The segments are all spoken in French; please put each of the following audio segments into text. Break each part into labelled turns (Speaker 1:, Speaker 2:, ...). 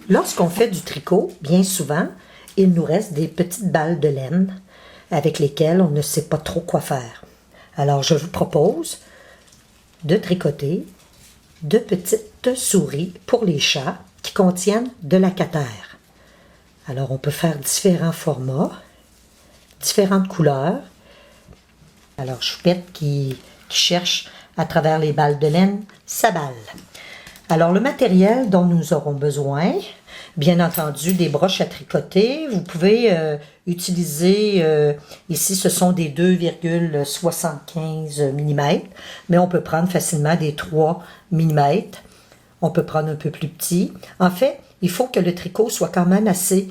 Speaker 1: Lorsqu'on fait du tricot, bien souvent, il nous reste des petites balles de laine avec lesquelles on ne sait pas trop quoi faire. Alors, je vous propose de tricoter de petites souris pour les chats qui contiennent de la catère. Alors, on peut faire différents formats, différentes couleurs. Alors, Choupette qui cherche à travers les balles de laine sa balle. Alors, le matériel dont nous aurons besoin, bien entendu, des broches à tricoter. Vous pouvez utiliser, ici ce sont des 2,75 mm, mais on peut prendre facilement des 3 mm. On peut prendre un peu plus petit. En fait, il faut que le tricot soit quand même assez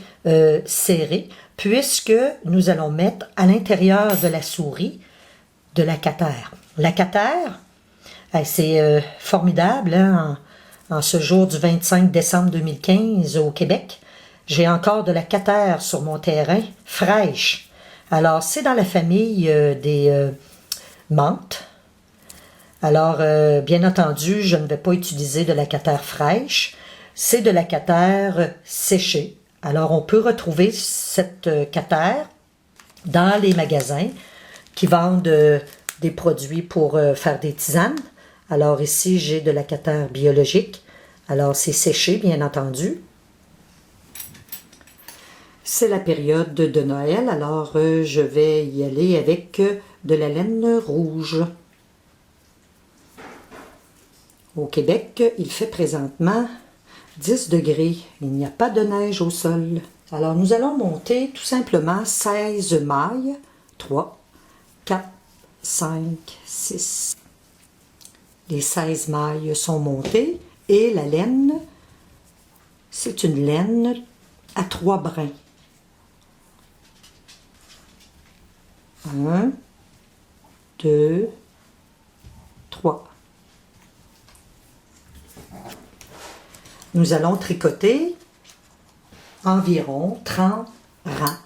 Speaker 1: serré, puisque nous allons mettre à l'intérieur de la souris de la catère. La catère, c'est formidable, hein, en ce jour du 25 décembre 2015 au Québec. J'ai encore de la catère sur mon terrain, fraîche. Alors, c'est dans la famille des menthes. Alors, bien entendu, je ne vais pas utiliser de la catère fraîche. C'est de la catère séchée. Alors, on peut retrouver cette catère dans les magasins qui vendent des produits pour faire des tisanes. Alors ici, j'ai de la catère biologique. Alors c'est séché, bien entendu. C'est la période de Noël, alors je vais y aller avec de la laine rouge. Au Québec, il fait présentement 10 degrés. Il n'y a pas de neige au sol. Alors nous allons monter tout simplement 16 mailles. 3, 4, 5, 6. Les 16 mailles sont montées et la laine, c'est une laine à 3 brins. 1, 2, 3. Nous allons tricoter environ 30 rangs.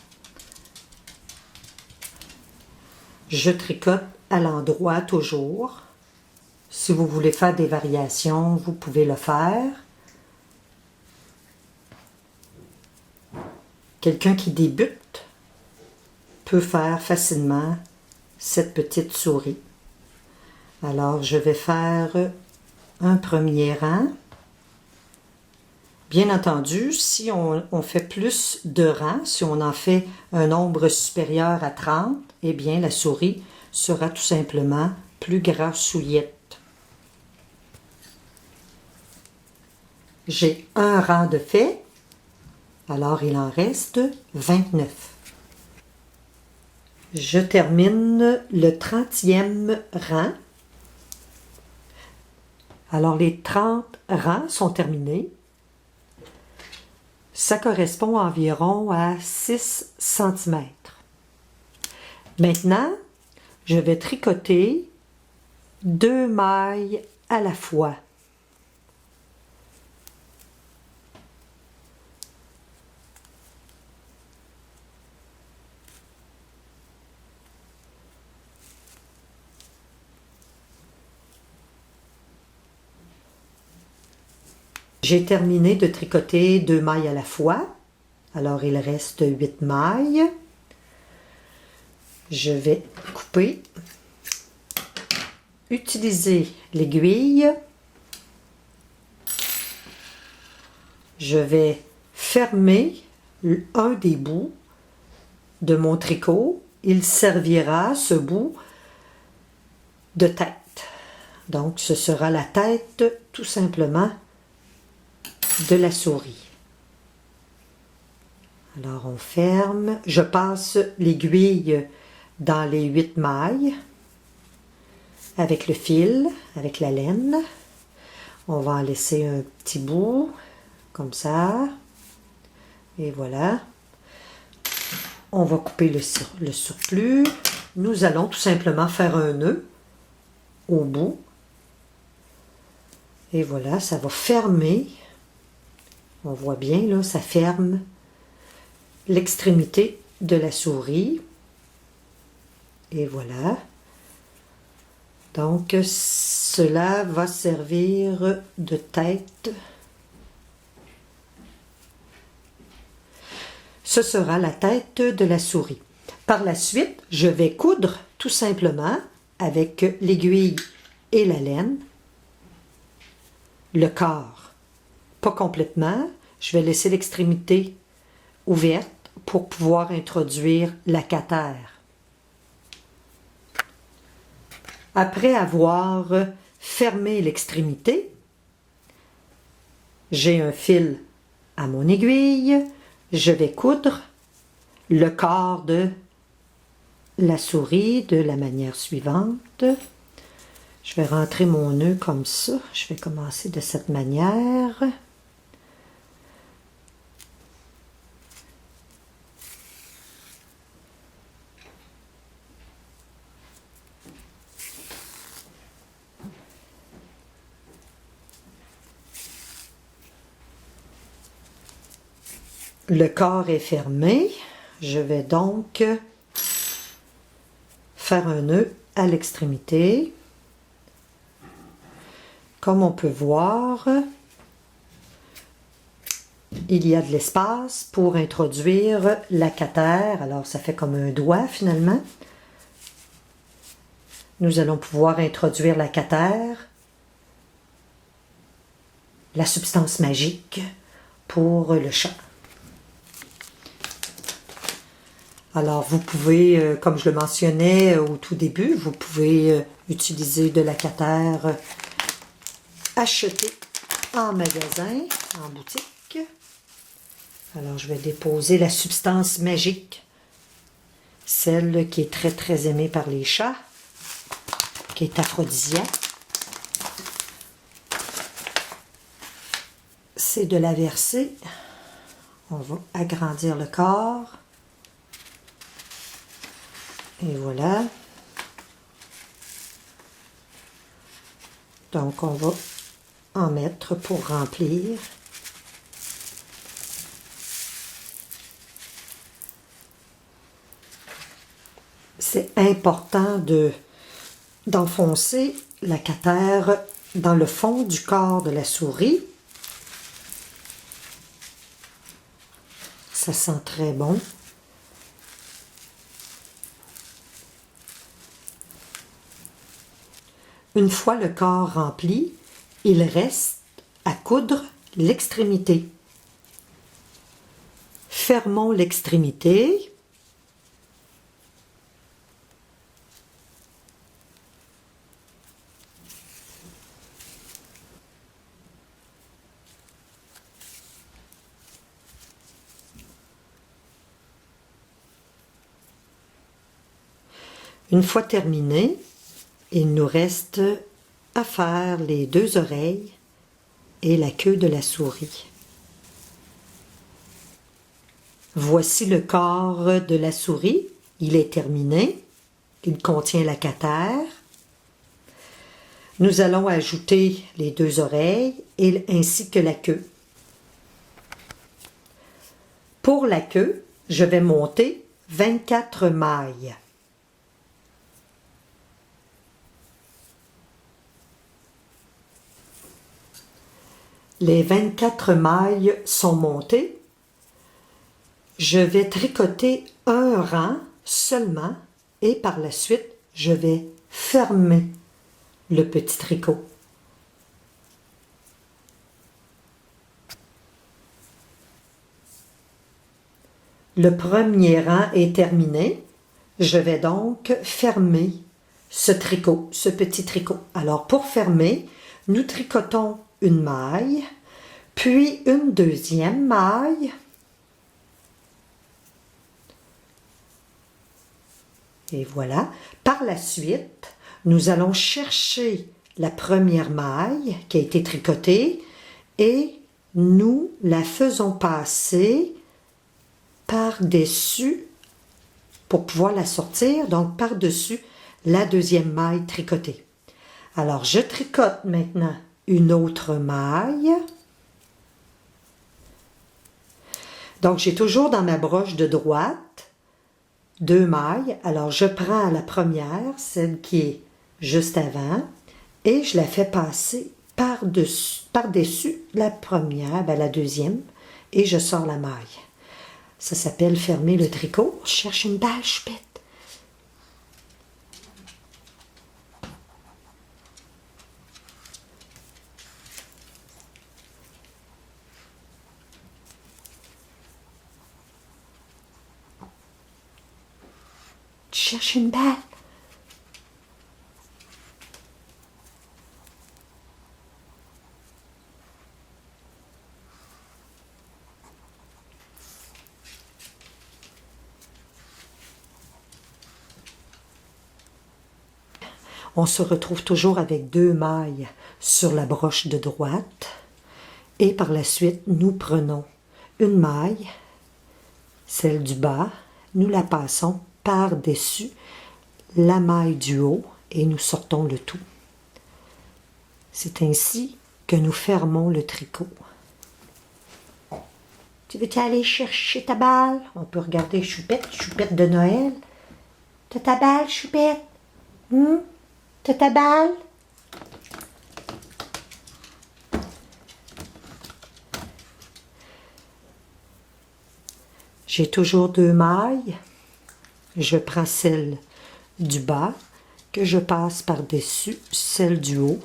Speaker 1: Je tricote à l'endroit toujours. Si vous voulez faire des variations, vous pouvez le faire. Quelqu'un qui débute peut faire facilement cette petite souris. Alors, je vais faire un premier rang. Bien entendu, si on fait plus de rangs, si on en fait un nombre supérieur à 30, eh bien, la souris sera tout simplement plus grassouillette. J'ai un rang de fait, alors il en reste 29. Je termine le 30e rang. Alors les 30 rangs sont terminés. Ça correspond environ à 6 cm. Maintenant, je vais tricoter 2 mailles à la fois. J'ai terminé de tricoter 2 mailles à la fois. Alors, il reste 8 mailles. Je vais couper. Utiliser l'aiguille. Je vais fermer un des bouts de mon tricot. Il servira, ce bout, de tête. Donc, ce sera la tête, tout simplement, de la souris. Alors on ferme, je passe l'aiguille dans les 8 mailles avec le fil, avec la laine. On va en laisser un petit bout comme ça et voilà. On va couper le surplus. Nous allons tout simplement faire un nœud au bout et voilà, ça va fermer. On voit bien, là, ça ferme l'extrémité de la souris. Et voilà. Donc, cela va servir de tête ce sera la tête de la souris. Par la suite, je vais coudre tout simplement avec l'aiguille et la laine le corps. Pas complètement, je vais laisser l'extrémité ouverte pour pouvoir introduire la catère. Après avoir fermé l'extrémité, j'ai un fil à mon aiguille, je vais coudre le corps de la souris de la manière suivante. Je vais rentrer mon nœud comme ça. Je vais commencer de cette manière. Le corps est fermé. Je vais donc faire un nœud à l'extrémité. Comme on peut voir, il y a de l'espace pour introduire la catère. Alors, ça fait comme un doigt finalement. Nous allons pouvoir introduire la catère, la substance magique pour le chat. Alors, vous pouvez, comme je le mentionnais au tout début, vous pouvez utiliser de la catère achetée en magasin, en boutique. Alors, je vais déposer la substance magique, celle qui est très, très aimée par les chats, qui est aphrodisiaque. C'est de la verser. On va agrandir le corps. Et voilà. Donc, on va en mettre pour remplir. C'est important d'enfoncer la catère dans le fond du corps de la souris. Ça sent très bon. Une fois le corps rempli, il reste à coudre l'extrémité. Fermons l'extrémité. Une fois terminé, il nous reste à faire les deux oreilles et la queue de la souris. Voici le corps de la souris. Il est terminé. Il contient la catère. Nous allons ajouter les deux oreilles ainsi que la queue. Pour la queue, je vais monter 24 mailles. Les 24 mailles sont montées. Je vais tricoter un rang seulement et par la suite, je vais fermer le petit tricot. Le premier rang est terminé. Je vais donc fermer ce tricot, ce petit tricot. Alors pour fermer, nous tricotons une maille, puis une deuxième maille, et voilà. Par la suite, nous allons chercher la première maille qui a été tricotée et nous la faisons passer par-dessus pour pouvoir la sortir, donc par-dessus la deuxième maille tricotée. Alors, je tricote maintenant une autre maille. Donc, j'ai toujours dans ma broche de droite deux mailles. Alors, je prends la première, celle qui est juste avant, et je la fais passer par-dessus la première, la deuxième, et je sors la maille. Ça s'appelle fermer le tricot. Je cherche une balle, choupette. Tu cherches une balle. On se retrouve toujours avec 2 mailles sur la broche de droite. Et par la suite, nous prenons une maille, celle du bas, nous la passons par-dessus la maille du haut et nous sortons le tout. C'est ainsi que nous fermons le tricot. Tu veux-tu aller chercher ta balle? On peut regarder Choupette, Choupette de Noël. T'as ta balle, Choupette? T'as ta balle? J'ai toujours 2 mailles. Je prends celle du bas que je passe par-dessus celle du haut.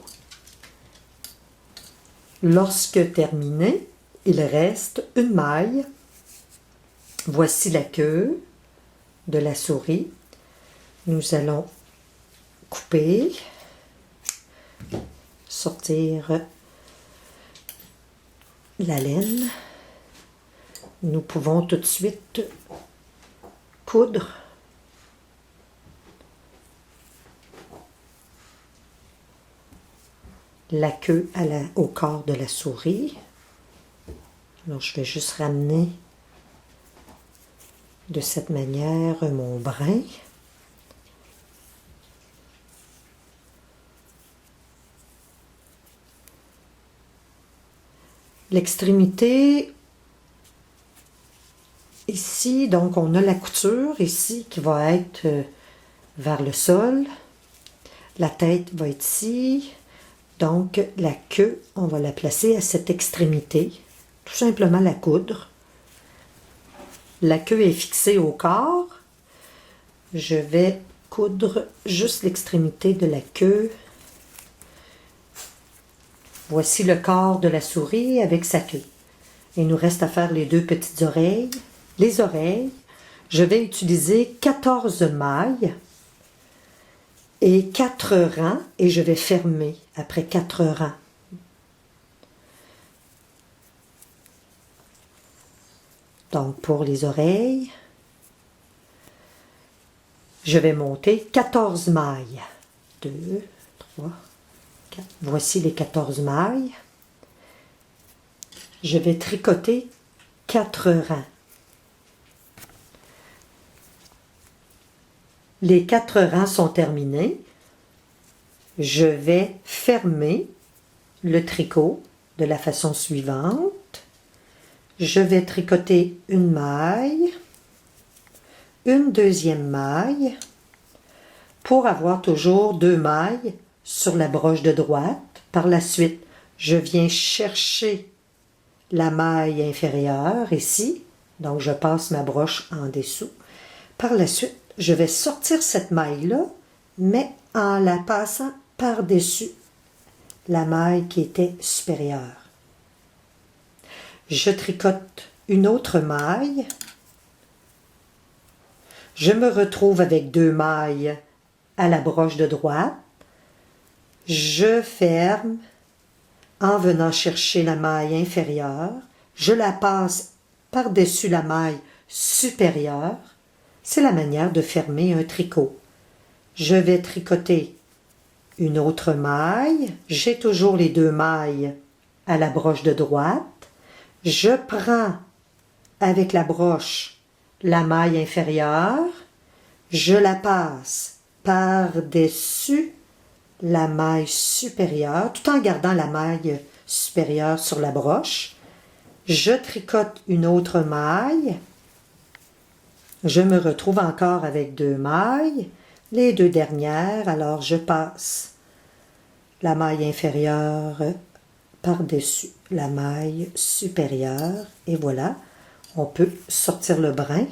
Speaker 1: Lorsque terminé, il reste une maille. Voici la queue de la souris. Nous allons couper, sortir la laine. Nous pouvons tout de suite coudre. La queue au corps de la souris. Alors, je vais juste ramener de cette manière mon brin. L'extrémité, ici, donc on a la couture ici qui va être vers le sol. La tête va être ici. Donc, la queue, on va la placer à cette extrémité. Tout simplement la coudre. La queue est fixée au corps. Je vais coudre juste l'extrémité de la queue. Voici le corps de la souris avec sa queue. Il nous reste à faire les 2 petites oreilles. Les oreilles, je vais utiliser 14 mailles et 4 rangs et je vais fermer après 4 rangs. Donc pour les oreilles, je vais monter 14 mailles. 2, 3, 4. Voici les 14 mailles. Je vais tricoter 4 rangs. Les 4 rangs sont terminés. Je vais fermer le tricot de la façon suivante. Je vais tricoter une maille, une deuxième maille, pour avoir toujours 2 mailles sur la broche de droite. Par la suite, je viens chercher la maille inférieure ici, donc je passe ma broche en dessous. Par la suite, je vais sortir cette maille-là, mais en la passant par-dessus la maille qui était supérieure. Je tricote une autre maille. Je me retrouve avec 2 mailles à la broche de droite. Je ferme en venant chercher la maille inférieure. Je la passe par-dessus la maille supérieure. C'est la manière de fermer un tricot. Je vais tricoter une autre maille. J'ai toujours les 2 mailles à la broche de droite. Je prends avec la broche la maille inférieure. Je la passe par-dessus la maille supérieure, tout en gardant la maille supérieure sur la broche. Je tricote une autre maille. Je me retrouve encore avec 2 mailles, les 2 dernières, alors je passe la maille inférieure par-dessus la maille supérieure, et voilà, On peut sortir le brin.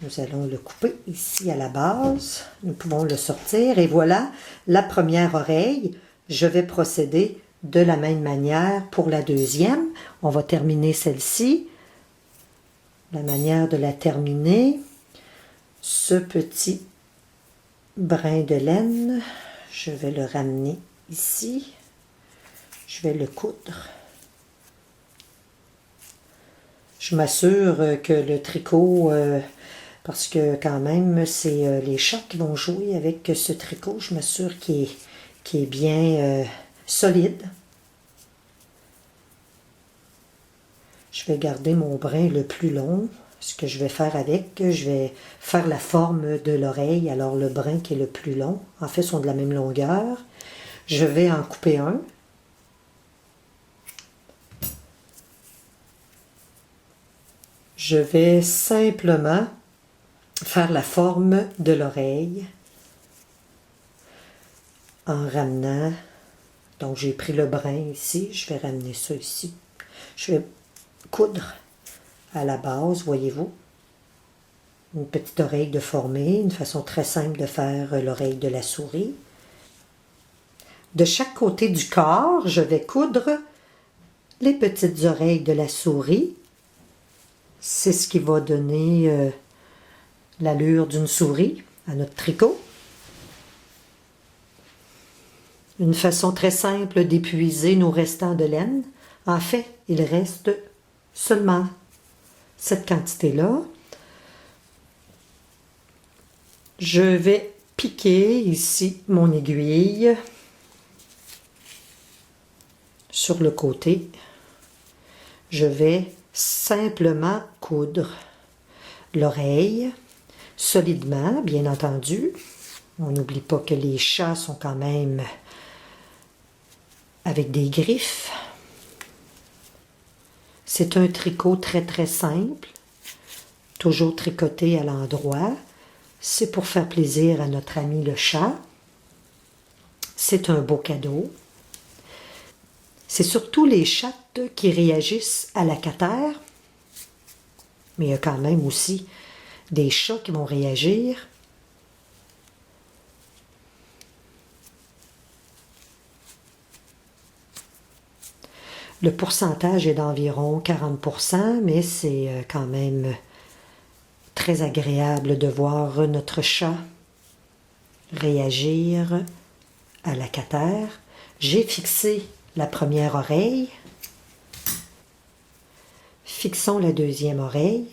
Speaker 1: Nous allons le couper ici à la base. Nous pouvons le sortir. Et voilà la première oreille. Je vais procéder de la même manière pour la deuxième. On va terminer celle-ci. La manière de la terminer. Ce petit brin de laine, je vais le ramener ici. Je vais le coudre. Je m'assure que le tricot, parce que quand même, c'est les chats qui vont jouer avec ce tricot, je m'assure qu'il est bien solide. Je vais garder mon brin le plus long. Ce que je vais faire avec, je vais faire la forme de l'oreille. Alors le brin qui est le plus long, en fait, sont de la même longueur. Je vais en couper un. Je vais simplement faire la forme de l'oreille en ramenant. Donc j'ai pris le brin ici, je vais ramener ça ici. Je vais coudre à la base, voyez-vous, une petite oreille de former, une façon très simple de faire l'oreille de la souris. De chaque côté du corps, je vais coudre les petites oreilles de la souris. C'est ce qui va donner l'allure d'une souris à notre tricot. Une façon très simple d'épuiser nos restants de laine. En fait, il reste seulement cette quantité-là. Je vais piquer ici mon aiguille sur le côté. Je vais simplement coudre l'oreille solidement, bien entendu. On n'oublie pas que les chats sont quand même avec des griffes. C'est un tricot très très simple, toujours tricoté à l'endroit. C'est pour faire plaisir à notre ami le chat. C'est un beau cadeau. C'est surtout les chattes qui réagissent à la catère, mais il y a quand même aussi des chats qui vont réagir. Le pourcentage est d'environ 40%, mais c'est quand même très agréable de voir notre chat réagir à la catère. J'ai fixé la première oreille. Fixons la deuxième oreille.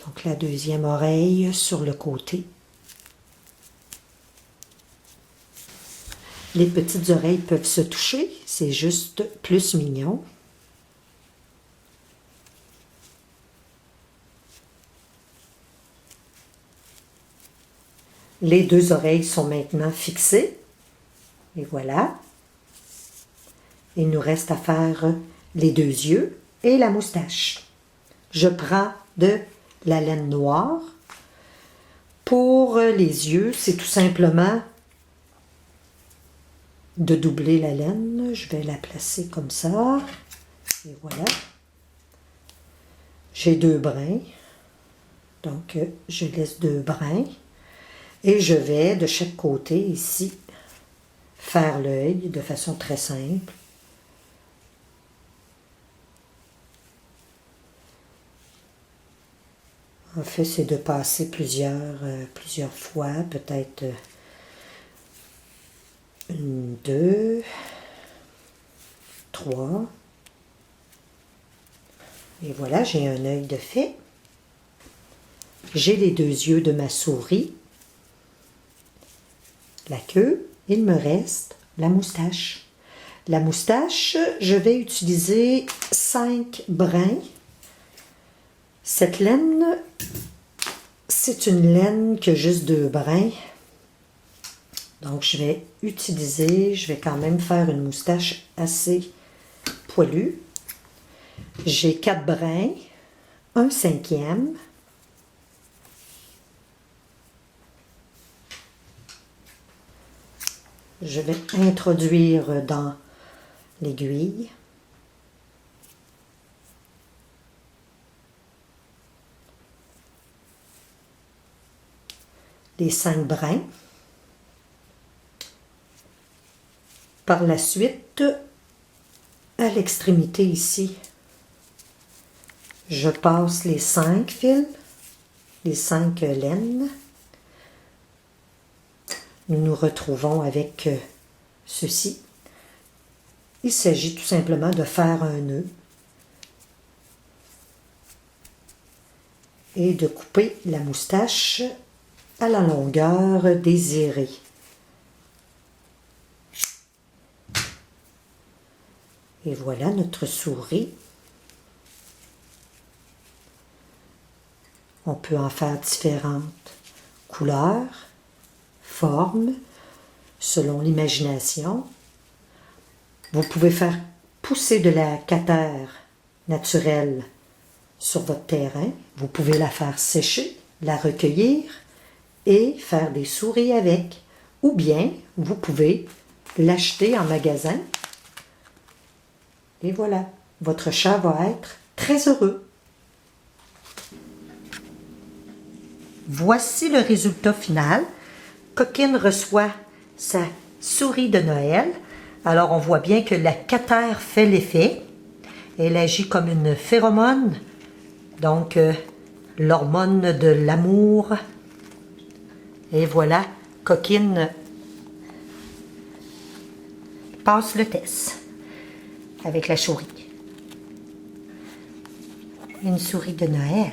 Speaker 1: Donc la deuxième oreille sur le côté. Les petites oreilles peuvent se toucher, c'est juste plus mignon. Les deux oreilles sont maintenant fixées. Et voilà. Il nous reste à faire les deux yeux et la moustache. Je prends de la laine noire. Pour les yeux, c'est tout simplement de doubler la laine. Je vais la placer comme ça. Et voilà. J'ai deux brins. Donc, je laisse deux brins. Et je vais de chaque côté ici faire l'œil de façon très simple. En fait, c'est de passer plusieurs fois, peut-être une, deux, trois. Et voilà, j'ai un œil de fait. J'ai les deux yeux de ma souris. La queue. Il me reste la moustache. La moustache, je vais utiliser 5 brins. Cette laine, c'est une laine qui a juste 2 brins. Donc, je vais quand même faire une moustache assez poilue. J'ai 4 brins, un 5e. je vais introduire dans l'aiguille. Les 5 brins. Par la suite, à l'extrémité ici, je passe les 5 fils, les 5 laines. Nous nous retrouvons avec ceci. Il s'agit tout simplement de faire un nœud et de couper la moustache à la longueur désirée. Et voilà notre souris. On peut en faire différentes couleurs, formes, selon l'imagination. Vous pouvez faire pousser de la catère naturelle sur votre terrain. Vous pouvez la faire sécher, la recueillir et faire des souris avec. Ou bien, vous pouvez l'acheter en magasin. Et voilà, votre chat va être très heureux. Voici le résultat final. Coquine reçoit sa souris de Noël. Alors, on voit bien que la catère fait l'effet. Elle agit comme une phéromone, donc l'hormone de l'amour. Et voilà, Coquine passe le test avec la souris. Une souris de Noël.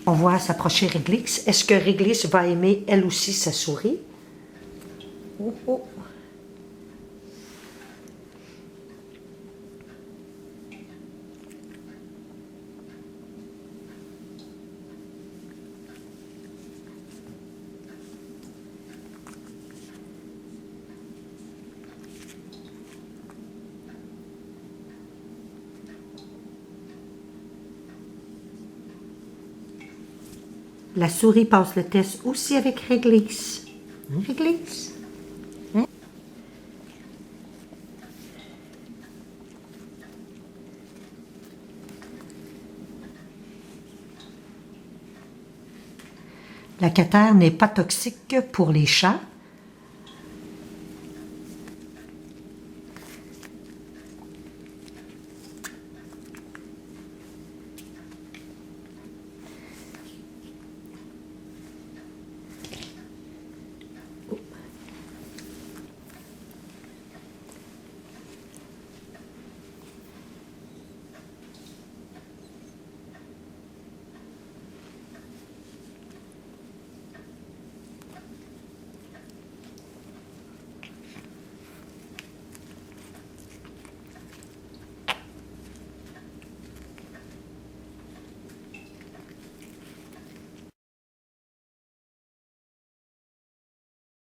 Speaker 1: On voit s'approcher Réglisse. Est-ce que Réglisse va aimer elle aussi sa souris? Oh, oh. La souris passe le test aussi avec Réglisse. Réglisse. Hein? La catère n'est pas toxique pour les chats.